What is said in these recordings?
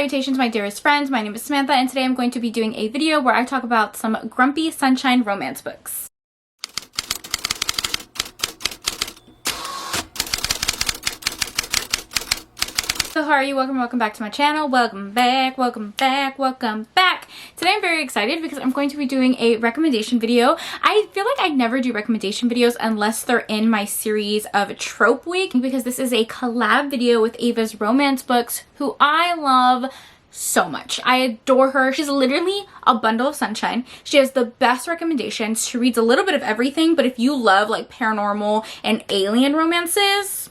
salutations, my dearest friends. My name is Samantha, and today I'm going to be doing a video where I talk about some grumpy sunshine romance books. So how are you? Welcome back to my channel. Welcome back. Today I'm very excited because I'm going to be doing a recommendation video. I feel like I never do recommendation videos unless they're in my series of Trope Week, because this is a collab video with Ava's Romance Books, who I love so much. I adore her. She's literally a bundle of sunshine. She has the best recommendations. She reads a little bit of everything, but if you love like paranormal and alien romances,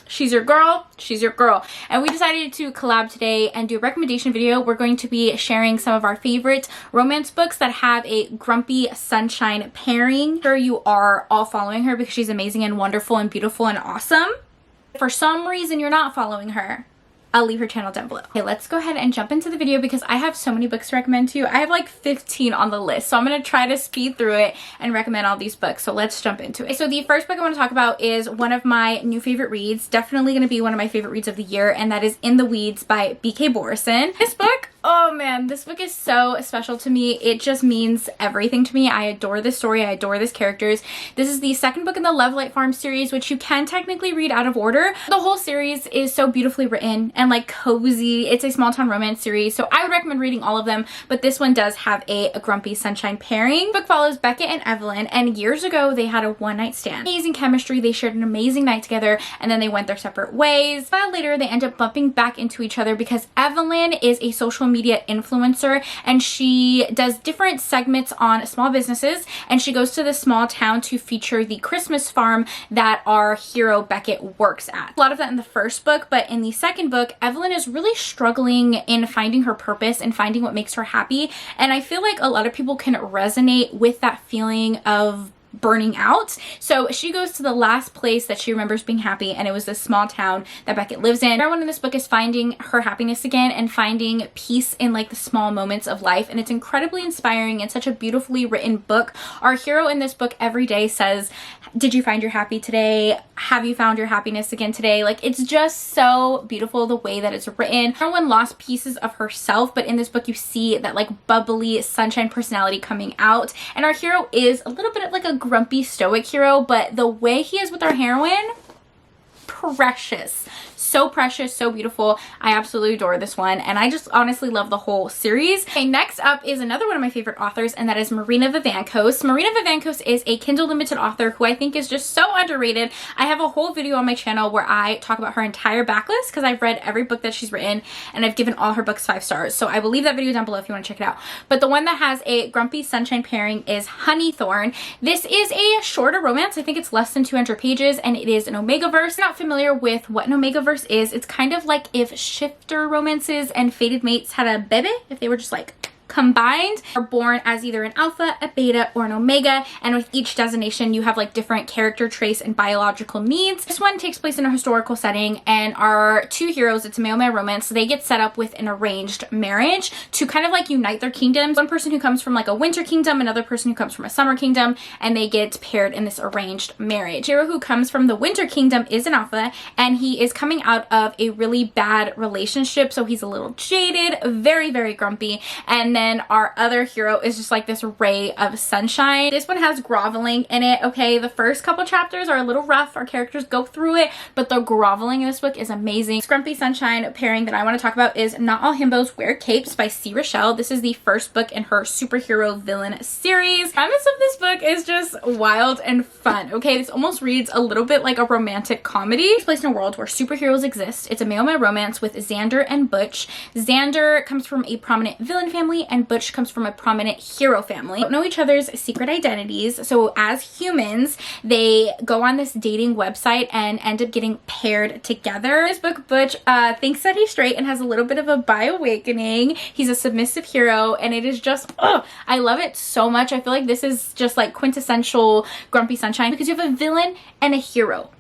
she's your girl. She's your girl. And we decided to collab today and do a recommendation video. We're going to be sharing some of our favorite romance books that have a grumpy sunshine pairing. I'm sure you are all following her because she's amazing and wonderful and beautiful and awesome. If for some reason you're not following her, I'll leave her channel down below. Okay, let's go ahead and jump into the video because I have so many books to recommend to you. I have like 15 on the list, so I'm gonna try to speed through it and recommend all these books. So let's jump into it. So the first book I want to talk about is one of my new favorite reads, definitely gonna be one of my favorite reads of the year, and that is In the Weeds by B.K. Borison. This book, oh man, this book is so special to me. It just means everything to me. I adore this story. I adore these characters. This is the second book in the Love Light Farm series, which you can technically read out of order. The whole series is so beautifully written and like cozy. It's a small town romance series, so I would recommend reading all of them, but this one does have a grumpy sunshine pairing. The book follows Beckett and Evelyn, and years ago they had a one-night stand. Amazing chemistry. They shared an amazing night together, and then they went their separate ways. A while later, they end up bumping back into each other because Evelyn is a social media influencer, and she does different segments on small businesses, and she goes to the small town to feature the Christmas farm that our hero Beckett works at. A lot of that in the first book, but in the second book, Evelyn is really struggling in finding her purpose and finding what makes her happy, and I feel like a lot of people can resonate with that feeling of burning out. So she goes to the last place that she remembers being happy, and it was this small town that Beckett lives in. Everyone in this book is finding her happiness again and finding peace in like the small moments of life, and it's incredibly inspiring and such a beautifully written book. Our hero in this book every day says, "Did you find your happy today? Have you found your happiness again today?" Like, it's just so beautiful the way that it's written. Everyone lost pieces of herself, but in this book you see that like bubbly sunshine personality coming out, and our hero is a little bit of like a grumpy stoic hero, but the way he is with our heroine, precious. So precious, so beautiful. I absolutely adore this one, and I just honestly love the whole series. Okay, next up is another one of my favorite authors, and that is Marina Vivancos. Marina Vivancos is a Kindle Limited author who I think is just so underrated. I have a whole video on my channel where I talk about her entire backlist because I've read every book that she's written, and I've given all her books 5 stars. So I will leave that video down below if you want to check it out. But the one that has a grumpy sunshine pairing is Honeythorn. This is a shorter romance. I think it's less than 200 pages, and it is an Omegaverse. If you're not familiar with what an Omegaverse is, it's kind of like if shifter romances and fated mates had a baby, if they were just like combined, are born as either an alpha, a beta, or an omega, and with each designation you have like different character traits and biological needs. This one takes place in a historical setting, and our two heroes, it's a male-male romance, so they get set up with an arranged marriage to kind of like unite their kingdoms. One person who comes from like a winter kingdom, another person who comes from a summer kingdom, and they get paired in this arranged marriage. The hero who comes from the winter kingdom is an alpha, and he is coming out of a really bad relationship, so he's a little jaded, very, very grumpy, and then our other hero is just like this ray of sunshine. This one has groveling in it. Okay, the first couple chapters are a little rough. Our characters go through it, but the groveling in this book is amazing. This grumpy sunshine pairing that I want to talk about is Not All Himbos Wear Capes by C. Rochelle. This is the first book in her superhero villain series. The premise of this book is just wild and fun. Okay, this almost reads a little bit like a romantic comedy. It's placed in a world where superheroes exist. It's a male-male romance with Xander and Butch. Xander comes from a prominent villain family, and Butch comes from a prominent hero family. They don't know each other's secret identities, so as humans they go on this dating website and end up getting paired together. In this book, Butch thinks that he's straight and has a little bit of a bi-awakening. He's a submissive hero, and it is just, oh, I love it so much. I feel like this is just like quintessential grumpy sunshine because you have a villain and a hero.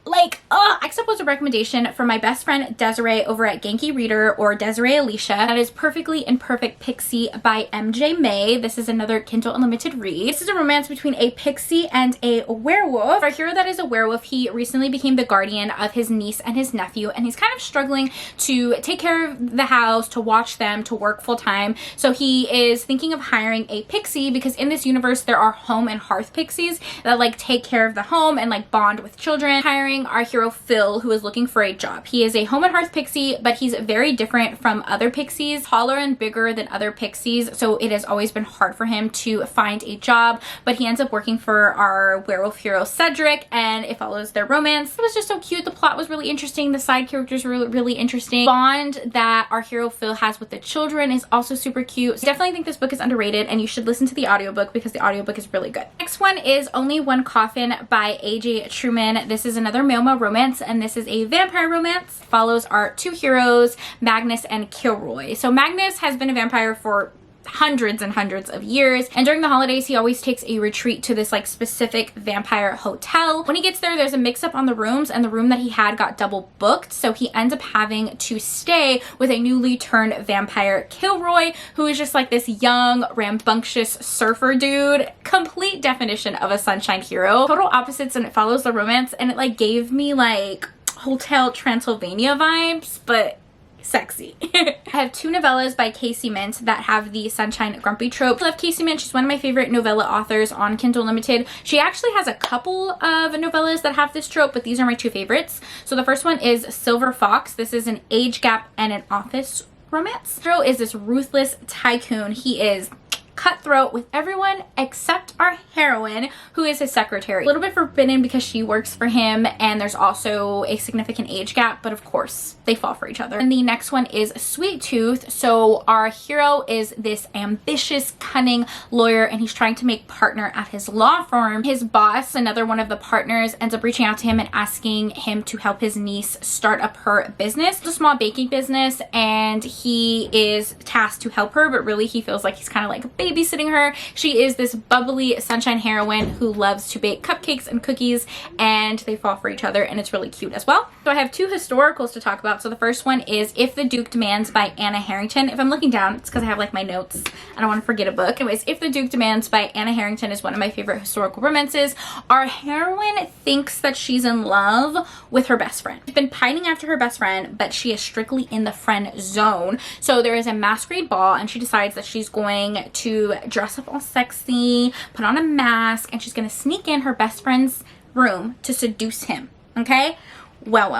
Next up was a recommendation from my best friend Desiree over at Genki Reader, or Desiree Alicia. That is Perfectly Imperfect Pixie by MJ May. This is another Kindle Unlimited read. This is a romance between a pixie and a werewolf. Our hero that is a werewolf, he recently became the guardian of his niece and his nephew, and he's kind of struggling to take care of the house, to watch them, to work full time. So he is thinking of hiring a pixie, because in this universe there are home and hearth pixies that like take care of the home and like bond with children. Hiring our hero Phil, who is looking for a job. He is a home and hearth pixie, but he's very different from other pixies, taller and bigger than other pixies, so it has always been hard for him to find a job, but he ends up working for our werewolf hero Cedric, and it follows their romance. It was just so cute. The plot was really interesting. The side characters were really interesting. The bond that our hero Phil has with the children is also super cute. So I definitely think this book is underrated, and you should listen to the audiobook because the audiobook is really good. Next one is Only One Coffin by AJ Truman. This is another Milma romance, and this is a vampire romance. Follows our two heroes, Magnus and Kilroy. So Magnus has been a vampire for hundreds and hundreds of years, and during the holidays he always takes a retreat to this like specific vampire hotel. When he gets there, there's a mix-up on the rooms, and the room that he had got double booked, so he ends up having to stay with a newly turned vampire, Kilroy, who is just like this young rambunctious surfer dude. Complete definition of a sunshine hero. Total opposites, and it follows the romance, and it like gave me like Hotel Transylvania vibes, but sexy. I have two novellas by Casey Mint that have the sunshine grumpy trope. I love Casey Mint. She's one of my favorite novella authors on Kindle Unlimited. She actually has a couple of novellas that have this trope, but these are my two favorites. So the first one is Silver Fox. This is an age gap and an office romance. Hero is this ruthless tycoon. He is cutthroat with everyone except our heroine, who is his secretary. A little bit forbidden because she works for him, and there's also a significant age gap, but of course they fall for each other. And the next one is Sweet Tooth. So our hero is this ambitious, cunning lawyer, and he's trying to make partner at his law firm. His boss, another one of the partners, ends up reaching out to him and asking him to help his niece start up her business. It's a small baking business, and he is tasked to help her, but really he feels like he's kind of like babysitting her. She is this bubbly sunshine heroine who loves to bake cupcakes and cookies, and they fall for each other, and it's really cute as well. So I have two historicals to talk about. So the first one is If the Duke Demands by Anna Harrington. If I'm looking down, it's because I have like my notes. I don't want to forget a book. Anyways, If the Duke Demands by Anna Harrington is one of my favorite historical romances. Our heroine thinks that she's in love with her best friend. She's been pining after her best friend, but she is strictly in the friend zone. So there is a masquerade ball, and she decides that she's going to dress up all sexy, put on a mask, and she's going to sneak in her best friend's room to seduce him. Okay? Well,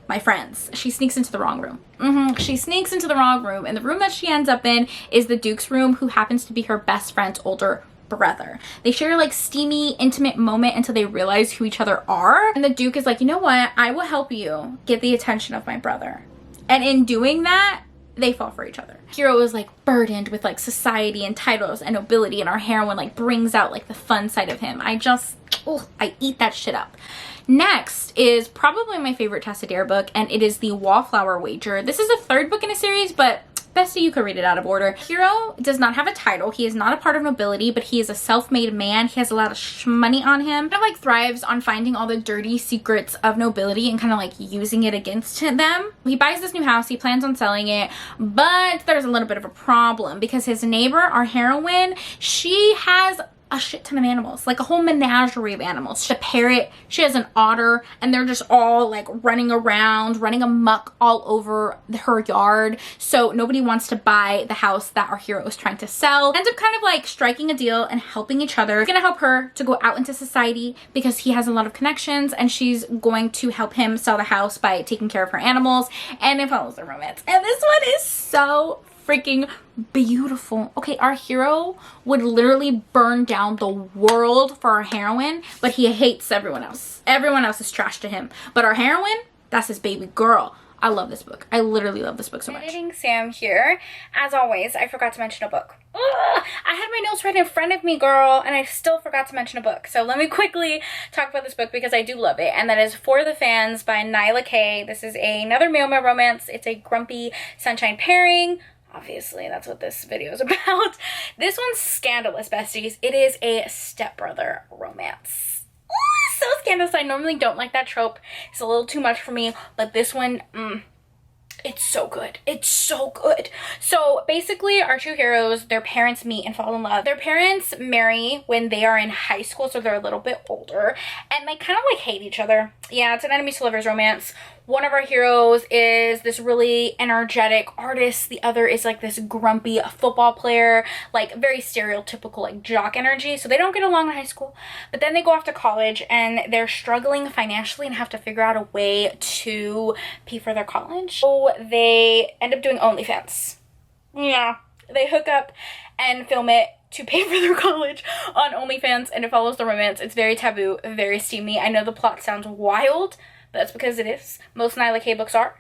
my friends, she sneaks into the wrong room. She sneaks into the wrong room, and the room that she ends up in is the Duke's room, who happens to be her best friend's older brother. They share like steamy, intimate moment until they realize who each other are. And the Duke is like, you know what? I will help you get the attention of my brother. And in doing that, they fall for each other. Hero is like burdened with like society and titles and nobility, and our heroine like brings out like the fun side of him. I eat that shit up. Next is probably my favorite Tessa Dare book, and it is The Wallflower Wager. This is the third book in a series, but bestie, you could read it out of order. Hero does not have a title. He is not a part of nobility, but he is a self-made man. He has a lot of money on him. Kind of like thrives on finding all the dirty secrets of nobility and kind of like using it against them. He buys this new house. He plans on selling it, but there's a little bit of a problem because his neighbor, our heroine, she has a shit ton of animals, like a whole menagerie of animals. She has a parrot, she has an otter, and they're just all like running around, running amok all over her yard. So nobody wants to buy the house that our hero is trying to sell. Ends up kind of like striking a deal and helping each other. He's gonna help her to go out into society because he has a lot of connections, and she's going to help him sell the house by taking care of her animals, and it follows the romance. And this one is so freaking beautiful. Okay, our hero would literally burn down the world for our heroine, but he hates everyone else. Everyone else is trash to him. But our heroine, that's his baby girl. I love this book. I literally love this book so much. Editing Sam here. As always, I forgot to mention a book. Ugh, I had my notes right in front of me, girl, and I still forgot to mention a book. So let me quickly talk about this book because I do love it, and that is For the Fans by Nyla Kay. This is another Milma romance. It's a grumpy sunshine pairing. Obviously, that's what this video is about. This one's scandalous, besties. It is a stepbrother romance. Ooh, so scandalous. I normally don't like that trope. It's a little too much for me, but this one, it's so good. It's so good. So basically our two heroes, their parents meet and fall in love. Their parents marry when they are in high school, so they're a little bit older, and they kind of like hate each other. Yeah, it's an enemies to lovers romance. One of our heroes is this really energetic artist. The other is like this grumpy football player, like very stereotypical like jock energy. So they don't get along in high school, but then they go off to college and they're struggling financially and have to figure out a way to pay for their college. So they end up doing OnlyFans. Yeah, they hook up and film it to pay for their college on OnlyFans, and it follows the romance. It's very taboo, very steamy. I know the plot sounds wild, but that's because it is. Most Nyla K books are,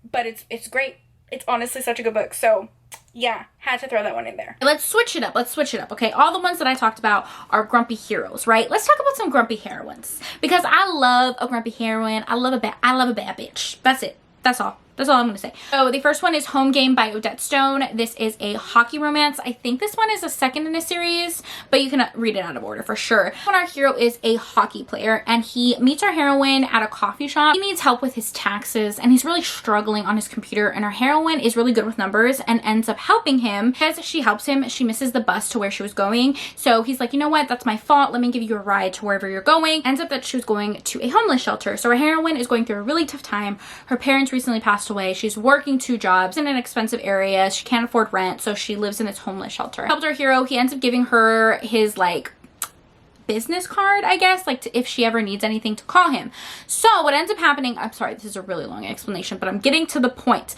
but it's great. It's honestly such a good book. So yeah, had to throw that one in there. Let's switch it up. Let's switch it up. Okay, all the ones that I talked about are grumpy heroes, right? Let's talk about some grumpy heroines, because I love a grumpy heroine. I love a bad bitch. That's it. That's all. That's all I'm going to say. So the first one is Home Game by Odette Stone. This is a hockey romance. I think this one is a second in a series, but you can read it out of order for sure. Our hero is a hockey player, and he meets our heroine at a coffee shop. He needs help with his taxes, and he's really struggling on his computer, and our heroine is really good with numbers and ends up helping him. Because she helps him, she misses the bus to where she was going. So he's like, you know what? That's my fault. Let me give you a ride to wherever you're going. Ends up that she was going to a homeless shelter. So our heroine is going through a really tough time. Her parents recently passed away. She's working 2 jobs in an expensive area. She can't afford rent, so she lives in this homeless shelter. Helped our hero. He ends up giving her his like business card, I guess, like if she ever needs anything to call him. So what ends up happening, I'm sorry, this is a really long explanation, but I'm getting to the point.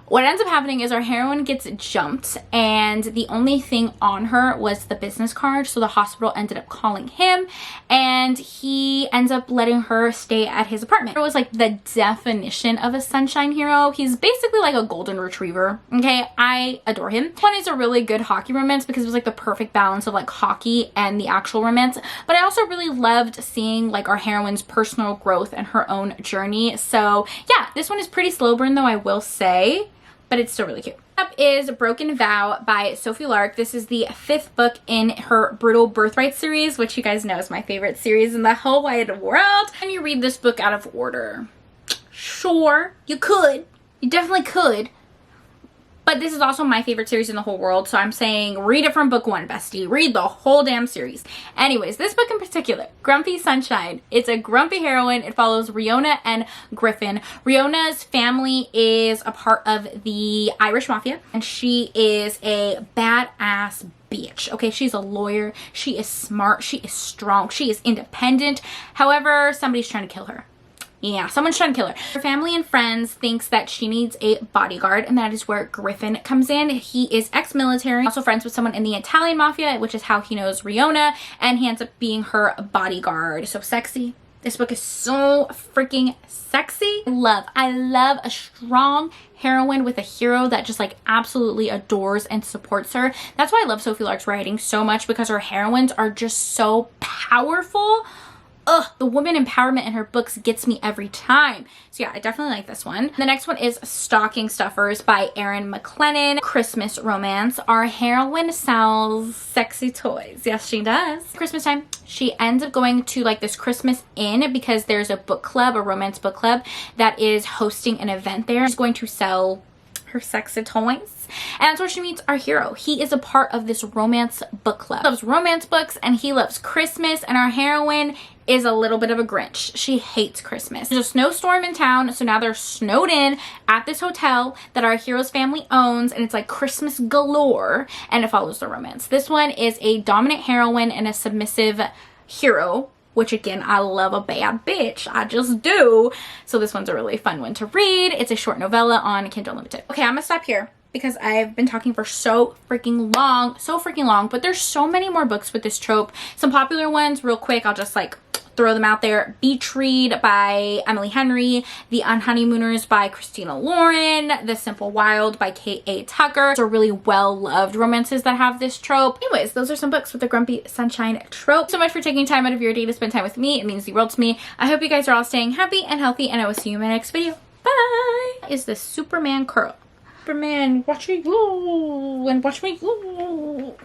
What ends up happening is our heroine gets jumped, and the only thing on her was the business card. So the hospital ended up calling him, and he ends up letting her stay at his apartment. It was like the definition of a sunshine hero. He's basically like a golden retriever. Okay, I adore him. One is a really good hockey romance because it was like the perfect balance of like hockey and the actual romance. But I also really loved seeing like our heroine's personal growth and her own journey. So yeah, this one is pretty slow burn though, I will say, but it's still really cute. Up is Broken Vow by Sophie Lark. This is the 5th book in her Brutal Birthright series, which you guys know is my favorite series in the whole wide world. And you read this book out of order. Sure, you could. You definitely could. But this is also my favorite series in the whole world, so I'm saying read it from book 1, bestie. Read the whole damn series. Anyways, this book in particular, Grumpy Sunshine. It's a grumpy heroine. It follows Riona and Griffin. Riona's family is a part of the Irish Mafia, and she is a badass bitch. Okay, she's a lawyer. She is smart. She is strong. She is independent. However, somebody's trying to kill her. Yeah, someone's trying to kill her. Her family and friends thinks that she needs a bodyguard, and that is where Griffin comes in. He is ex-military, also friends with someone in the Italian mafia, which is how he knows Riona, and he ends up being her bodyguard. So sexy. This book is so freaking sexy. I love a strong heroine with a hero that just like absolutely adores and supports her. That's why I love Sophie Lark's writing so much, because her heroines are just so powerful. Ugh, the woman empowerment in her books gets me every time. So yeah, I definitely like this one. The next one is Stocking Stuffers by Erin McLennan. Christmas romance. Our heroine sells sexy toys. Yes, she does. Christmas time, she ends up going to like this Christmas inn because there's a book club, a romance book club, that is hosting an event there. She's going to sell her sexy toys. And that's where she meets our hero. He is a part of this romance book club. He loves romance books and he loves Christmas, and our heroine is a little bit of a Grinch. She hates Christmas. There's a snowstorm in town, so now they're snowed in at this hotel that our hero's family owns, and it's like Christmas galore, and it follows the romance. This one is a dominant heroine and a submissive hero, which again, I love a bad bitch. I just do. So this one's a really fun one to read. It's a short novella on Kindle Unlimited. Okay, I'm gonna stop here because I've been talking for so freaking long, but there's so many more books with this trope. Some popular ones, real quick, I'll just like throw them out there. Beach Read by Emily Henry, The Unhoneymooners by Christina Lauren, The Simple Wild by K.A. Tucker. Those are really well-loved romances that have this trope. Anyways, those are some books with the grumpy sunshine trope. So much for taking time out of your day to spend time with me. It means the world to me. I hope you guys are all staying happy and healthy, and I will see you in my next video. Bye! Is the Superman curl. Superman, watch me go and watch me go.